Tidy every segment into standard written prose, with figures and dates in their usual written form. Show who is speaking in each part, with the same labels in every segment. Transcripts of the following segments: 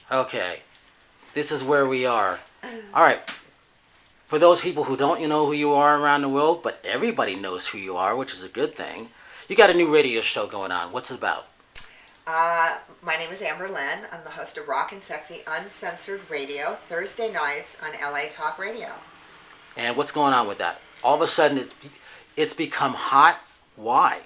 Speaker 1: Okay, this is where we are. All right. For those people who don't you know who you are around the world, but everybody knows who you are, which is a good thing. You got a new radio show going on. What's it about?
Speaker 2: My name is Amber Lynn. I'm the host of Rockn Sexxy Uncensored Radio, Thursday nights on LA Talk Radio.
Speaker 1: And what's going on with that? All of a sudden, it's become hot. Why?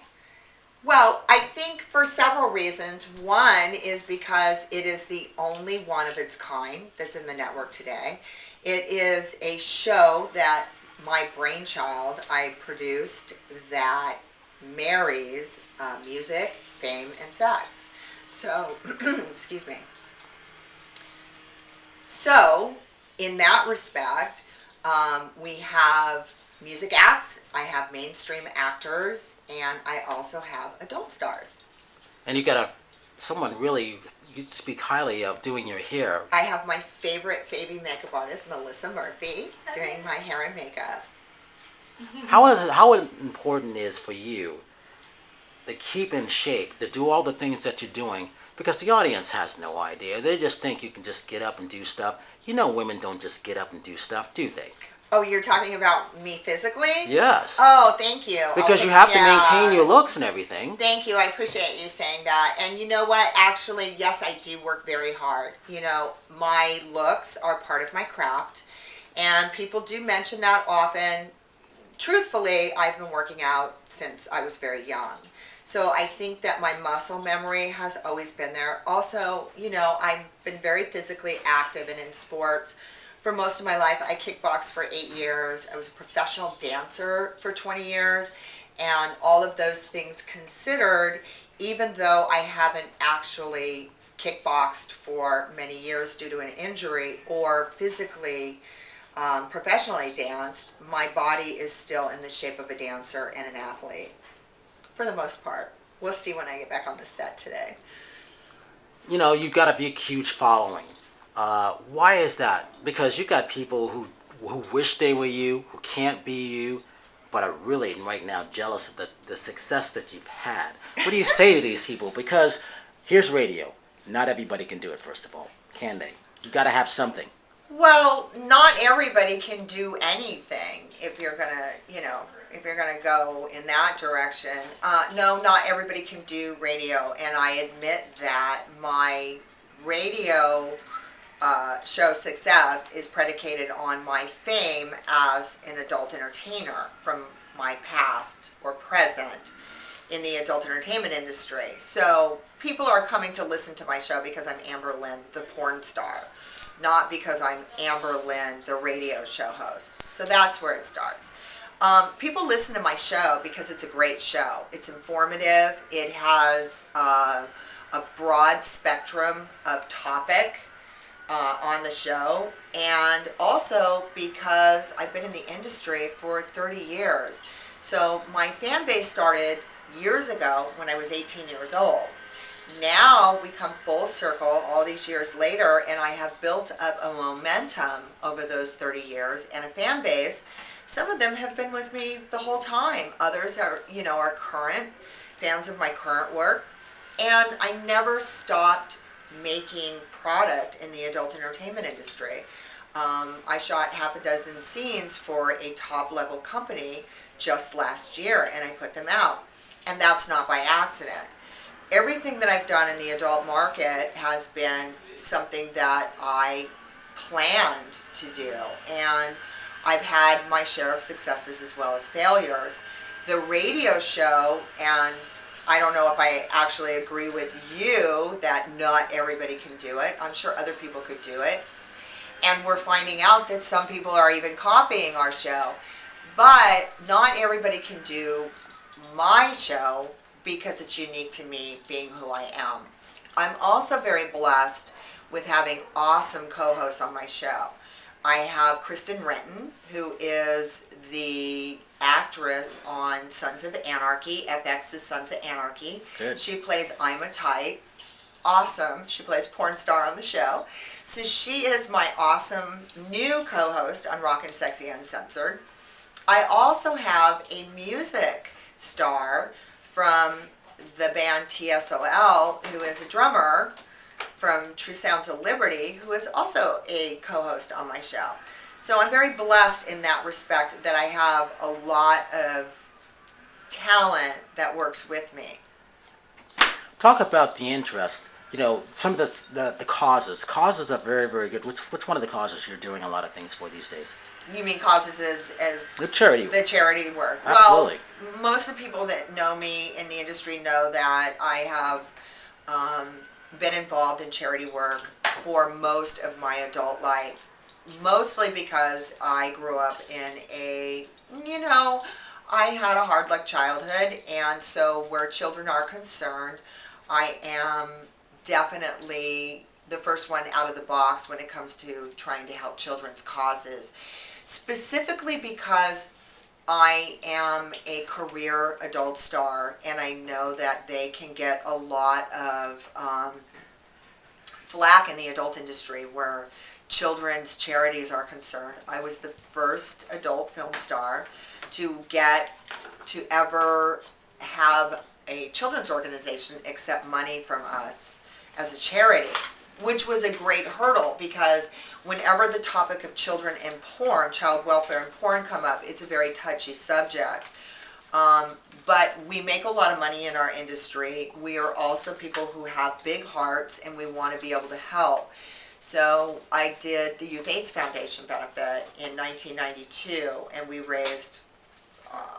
Speaker 2: Well, I think for several reasons. One is because it is the only one of its kind that's in the network today. It is a show that my brainchild I produced that marries music, fame, and sex. So, excuse me. So, in that respect, we have music acts, I have mainstream actors, and I also have adult stars.
Speaker 1: And you got someone really you speak highly of doing your hair.
Speaker 2: I have my favorite makeup artist, Melissa Murphy, doing my hair and makeup.
Speaker 1: How important is for you to keep in shape, to do all the things that you're doing? Because the audience has no idea. They just think you can just get up and do stuff. You know women don't just get up and do stuff, do they?
Speaker 2: Oh, you're talking about me physically?
Speaker 1: Yes.
Speaker 2: Oh, thank you.
Speaker 1: Because you have to maintain your looks and everything.
Speaker 2: Thank you. I appreciate you saying that. And you know what? Actually, yes, I do work very hard. You know, my looks are part of my craft. And people do mention that often. Truthfully, I've been working out since I was very young. So I think that my muscle memory has always been there. Also, you know, I've been very physically active and in sports. For most of my life, I kickboxed for 8 years. I was a professional dancer for 20 years. And all of those things considered, even though I haven't actually kickboxed for many years due to an injury or physically professionally danced, my body is still in the shape of a dancer and an athlete for the most part. We'll see when I get back on the set today.
Speaker 1: You know, you've got a big, huge following. Why is that? Because you got people who wish they were you, who can't be you, but are really right now jealous of the success that you've had. What do you say to these people? Because here's radio. Not everybody can do it, first of all. Can they? You got to have something.
Speaker 2: Well, not everybody can do anything if you're gonna, if you're gonna go in that direction. No, not everybody can do radio, and I admit that my radio show success is predicated on my fame as an adult entertainer from my past or present in the adult entertainment industry. So people are coming to listen to my show because I'm Amber Lynn, the porn star, not because I'm Amber Lynn, the radio show host. So that's where it starts. People listen to my show because it's a great show. It's informative. It has a broad spectrum of topic on the show, and also because I've been in the industry for 30 years. So my fan base started years ago when I was 18 years old. Now we come full circle all these years later, and I have built up a momentum over those 30 years and a fan base. Some of them have been with me the whole time. Others are current fans of my current work. And I never stopped making product in the adult entertainment industry. I shot half a dozen scenes for a top level company just last year, and I put them out. And that's not by accident. Everything that I've done in the adult market has been something that I planned to do. And I've had my share of successes as well as failures. The radio show, and I don't know if I actually agree with you that not everybody can do it. I'm sure other people could do it. And we're finding out that some people are even copying our show. But not everybody can do my show because it's unique to me being who I am. I'm also very blessed with having awesome co-hosts on my show. I have Kristen Renton, who is the actress on Sons of Anarchy, FX's Sons of Anarchy.
Speaker 1: Good.
Speaker 2: She plays I'm a Type. Awesome. She plays porn star on the show. So she is my awesome new co-host on Rockn Sexxy Uncensored. I also have a music star from the band TSOL, who is a drummer from True Sounds of Liberty, who is also a co-host on my show. So I'm very blessed in that respect that I have a lot of talent that works with me.
Speaker 1: Talk about the interest. You know, some of the causes. Causes are very, very good. Which one of the causes you're doing a lot of things for these days?
Speaker 2: You mean causes as
Speaker 1: The charity.
Speaker 2: the charity work?
Speaker 1: Absolutely.
Speaker 2: Well, most of the people that know me in the industry know that I have been involved in charity work for most of my adult life. Mostly because I grew up in I had a hard luck childhood, and so where children are concerned, I am definitely the first one out of the box when it comes to trying to help children's causes. Specifically because I am a career adult star, and I know that they can get a lot of flack in the adult industry where children's charities are concerned. I was the first adult film star to ever have a children's organization accept money from us as a charity, which was a great hurdle because whenever the topic of children and porn, child welfare and porn come up, it's a very touchy subject. But we make a lot of money in our industry. We are also people who have big hearts and we want to be able to help. So I did the Youth AIDS Foundation benefit in 1992, and we raised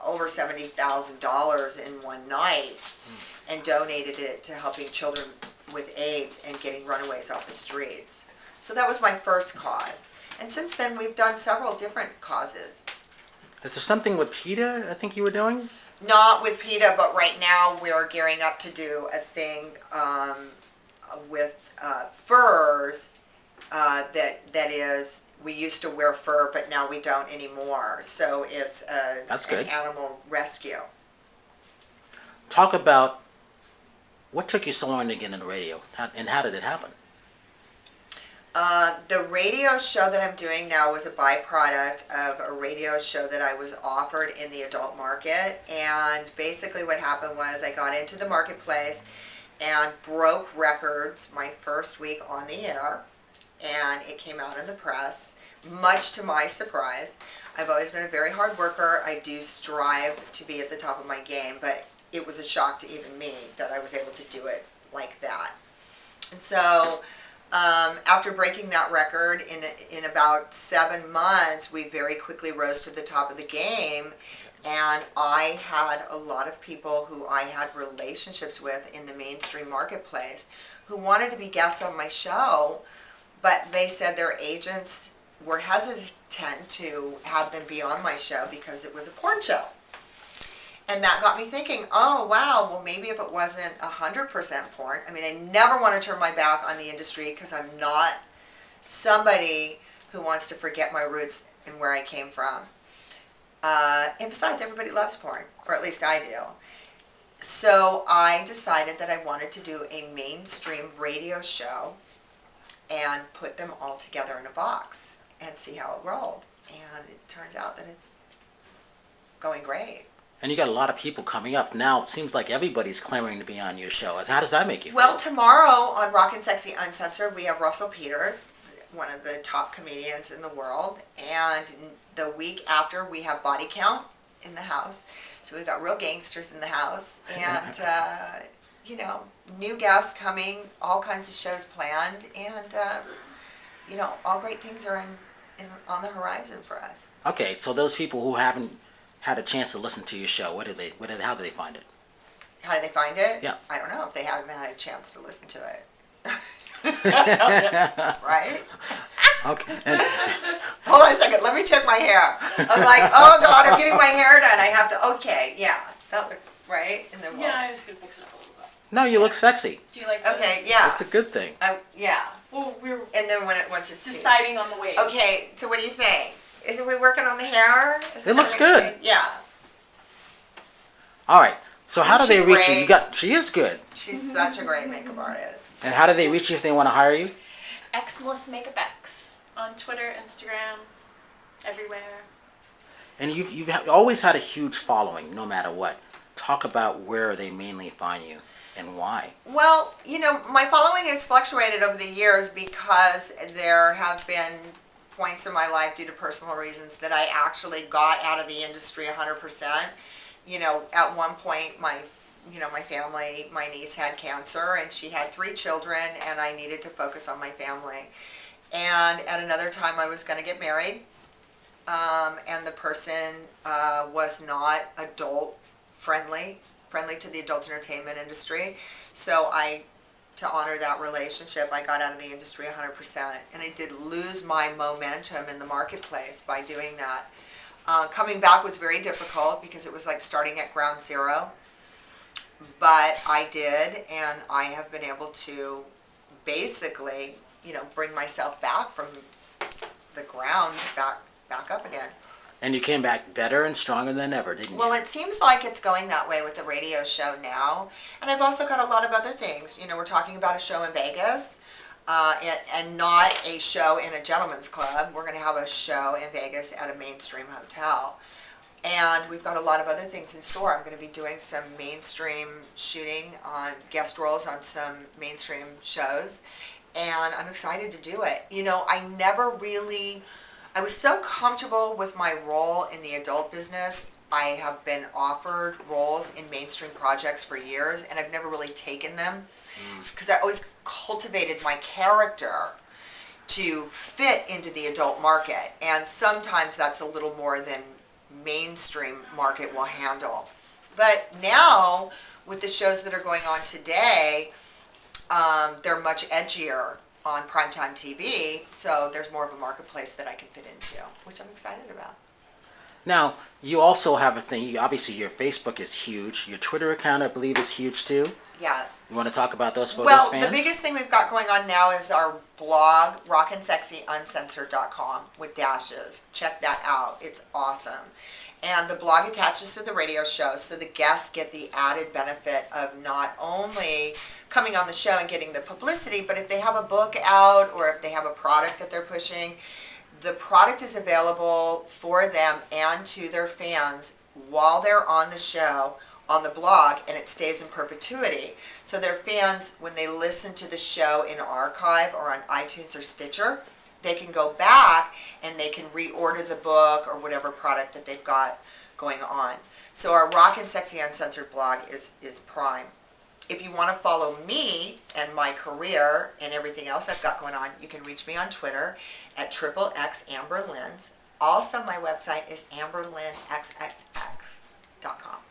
Speaker 2: over $70,000 in one night and donated it to helping children with AIDS and getting runaways off the streets. So that was my first cause. And since then, we've done several different causes.
Speaker 1: Is there something with PETA I think you were doing?
Speaker 2: Not with PETA, but right now we're gearing up to do a thing with furs. That is, we used to wear fur, but now we don't anymore. So it's an animal rescue.
Speaker 1: Talk about what took you so long to get into radio, and how did it happen?
Speaker 2: The radio show that I'm doing now was a byproduct of a radio show that I was offered in the adult market. And basically what happened was I got into the marketplace and broke records my first week on the air. And it came out in the press, much to my surprise. I've always been a very hard worker. I do strive to be at the top of my game, but it was a shock to even me that I was able to do it like that. So after breaking that record in about 7 months, we very quickly rose to the top of the game. And I had a lot of people who I had relationships with in the mainstream marketplace who wanted to be guests on my show, but they said their agents were hesitant to have them be on my show because it was a porn show. And that got me thinking, oh, wow, well, maybe if it wasn't 100% porn. I mean, I never want to turn my back on the industry because I'm not somebody who wants to forget my roots and where I came from. And besides, everybody loves porn, or at least I do. So I decided that I wanted to do a mainstream radio show and put them all together in a box and see how it rolled. And it turns out that it's going great.
Speaker 1: And you got a lot of people coming up. Now it seems like everybody's clamoring to be on your show. How does that make you feel?
Speaker 2: Well, tomorrow on Rockn Sexxxy Uncensored, we have Russell Peters, one of the top comedians in the world. And the week after, we have Body Count in the house. So we've got real gangsters in the house. And, new guests coming, all kinds of shows planned. And, all great things are on the horizon for us.
Speaker 1: Okay, so those people who haven't had a chance to listen to your show, how do they find it?
Speaker 2: How do they find it?
Speaker 1: Yeah.
Speaker 2: I don't know if they haven't had a chance to listen to it. Right?
Speaker 1: Okay. And
Speaker 2: hold on a second, let me check my hair. I'm like, oh God, I'm getting my hair done. I have to, okay, yeah, that looks right. And then
Speaker 3: Yeah, I just gonna fix it up a little bit.
Speaker 1: no, you look sexy.
Speaker 3: Do you like the,
Speaker 2: okay, yeah.
Speaker 1: It's a good thing.
Speaker 2: Yeah.
Speaker 3: Well, we're
Speaker 2: And then once it's
Speaker 3: deciding on the waves.
Speaker 2: Okay, so what do you think? Isn't we working on the hair?
Speaker 1: It looks good.
Speaker 2: Yeah.
Speaker 1: All right. So how do
Speaker 2: Isn't
Speaker 1: they
Speaker 2: she
Speaker 1: reach you?
Speaker 2: great?
Speaker 1: She is good.
Speaker 2: She's such a great makeup artist.
Speaker 1: And how do they reach you if they want to hire you?
Speaker 3: Melissa Makeup X on Twitter, Instagram, everywhere.
Speaker 1: And you've always had a huge following, no matter what. Talk about where they mainly find you. and why?
Speaker 2: Well, you know, my following has fluctuated over the years because there have been points in my life due to personal reasons that I actually got out of the industry 100%. You know, at one point, my family, my niece had cancer and she had 3 children and I needed to focus on my family. And at another time I was going to get married, and the person was not adult friendly to the adult entertainment industry. So to honor that relationship, I got out of the industry 100%. And I did lose my momentum in the marketplace by doing that. Coming back was very difficult because it was like starting at ground zero. But I did, and I have been able to basically, you know, bring myself back from the ground back up again.
Speaker 1: And you came back better and stronger than ever, didn't you?
Speaker 2: Well, it seems like it's going that way with the radio show now. And I've also got a lot of other things. You know, we're talking about a show in Vegas, and not a show in a gentleman's club. We're going to have a show in Vegas at a mainstream hotel. And we've got a lot of other things in store. I'm going to be doing some mainstream shooting on guest roles on some mainstream shows. And I'm excited to do it. You know, I was so comfortable with my role in the adult business. I have been offered roles in mainstream projects for years, and I've never really taken them because I always cultivated my character to fit into the adult market. And sometimes that's a little more than mainstream market will handle. But now, with the shows that are going on today, they're much edgier on primetime TV, so there's more of a marketplace that I can fit into, which I'm excited about.
Speaker 1: Now, you also have a thing. Obviously, your Facebook is huge. Your Twitter account, I believe, is huge too.
Speaker 2: Yes.
Speaker 1: You want to talk about those for
Speaker 2: Well,
Speaker 1: those fans?
Speaker 2: the biggest thing we've got going on now is our blog, RocknSexxxy.com with dashes. Check that out. It's awesome. And the blog attaches to the radio show, so the guests get the added benefit of not only coming on the show and getting the publicity, but if they have a book out or if they have a product that they're pushing, the product is available for them and to their fans while they're on the show on the blog, and it stays in perpetuity. So their fans, when they listen to the show in archive or on iTunes or Stitcher, they can go back and they can reorder the book or whatever product that they've got going on. So our Rockn Sexxxy Uncensored blog is prime. If you want to follow me and my career and everything else I've got going on, you can reach me on Twitter at XXXAmberLynns. Also, my website is AmberLynnXXX.com.